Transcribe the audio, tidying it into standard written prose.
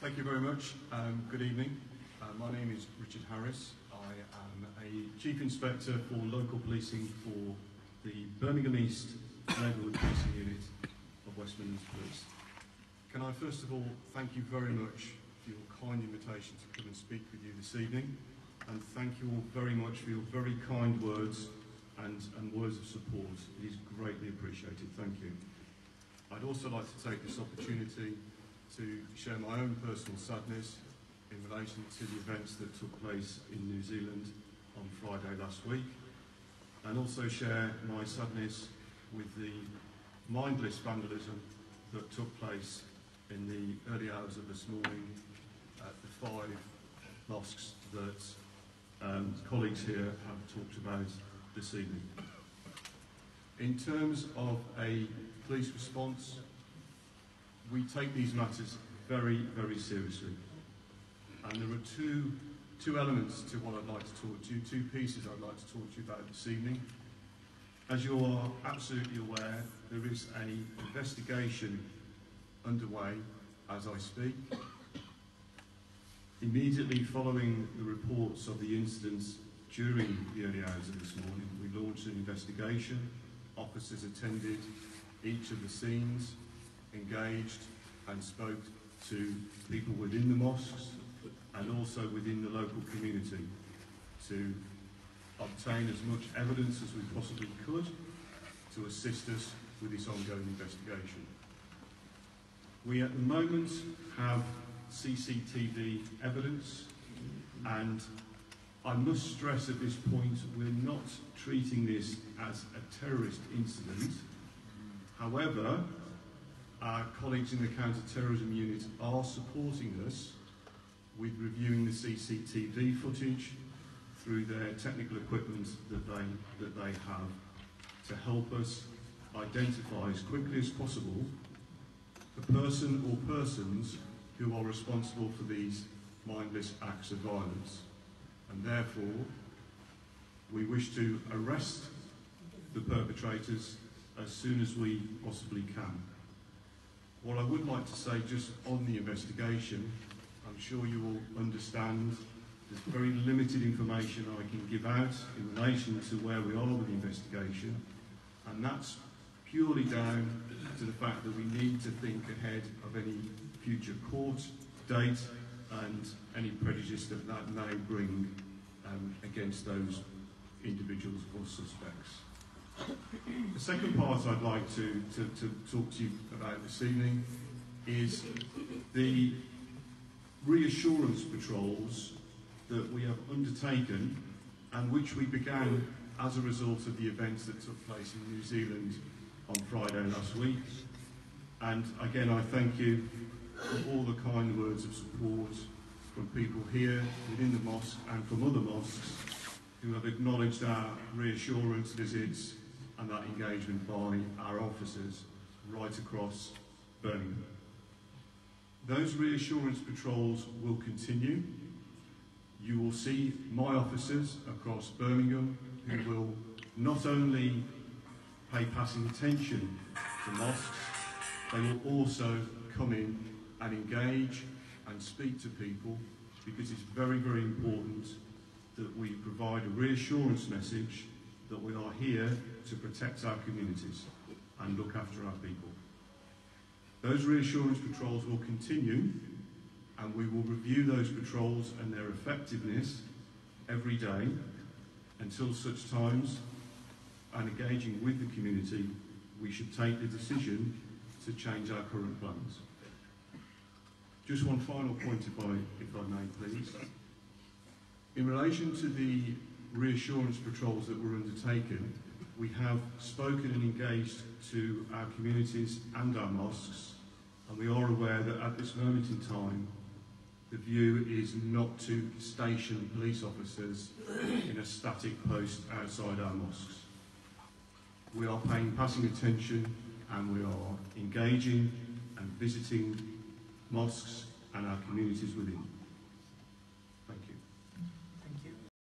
Thank you very much. Good evening. My name is Richard Harris. I am a Chief Inspector for Local Policing for the Birmingham East Neighbourhood Policing Unit of West Midlands Police. Can I first of all thank you very much for your kind invitation to come and speak with you this evening, and thank you all very much for your very kind words and words of support. It is greatly appreciated. Thank you. I'd also like to take this opportunity to share my own personal sadness in relation to the events that took place in New Zealand on Friday last week, and also share my sadness with the mindless vandalism that took place in the early hours of this morning at the 5 mosques that colleagues here have talked about this evening. In terms of a police response, we take these matters very, very seriously. And there are two elements to what I'd like to talk to you, two pieces I'd like to talk to you about this evening. As you are absolutely aware, there is an investigation underway as I speak. Immediately following the reports of the incidents during the early hours of this morning, we launched an investigation. Officers attended each of the scenes, engaged and spoke to people within the mosques and also within the local community to obtain as much evidence as we possibly could to assist us with this ongoing investigation. We at the moment have CCTV evidence, and I must stress at this point we're not treating this as a terrorist incident. However, our colleagues in the counter-terrorism unit are supporting us with reviewing the CCTV footage through their technical equipment that they have to help us identify as quickly as possible the person or persons who are responsible for these mindless acts of violence. And therefore, we wish to arrest the perpetrators as soon as we possibly can. What I would like to say just on the investigation, I'm sure you will understand there's very limited information I can give out in relation to where we are with the investigation, and that's purely down to the fact that we need to think ahead of any future court date and any prejudice that may bring against those individuals or suspects. The second part I'd like to talk to you about this evening is the reassurance patrols that we have undertaken and which we began as a result of the events that took place in New Zealand on Friday last week. And again, I thank you for all the kind words of support from people here within the mosque and from other mosques who have acknowledged our reassurance visits and that engagement by our officers right across Birmingham. Those reassurance patrols will continue. You will see my officers across Birmingham who will not only pay passing attention to mosques, they will also come in and engage and speak to people, because it's very, very important that we provide a reassurance message that we are here to protect our communities and look after our people. Those reassurance patrols will continue, and we will review those patrols and their effectiveness every day until such times, and engaging with the community, we should take the decision to change our current plans. Just one final point, if I may, please. In relation to the reassurance patrols that were undertaken, we have spoken and engaged to our communities and our mosques, and we are aware that at this moment in time, the view is not to station police officers in a static post outside our mosques. We are paying passing attention, and we are engaging and visiting mosques and our communities within.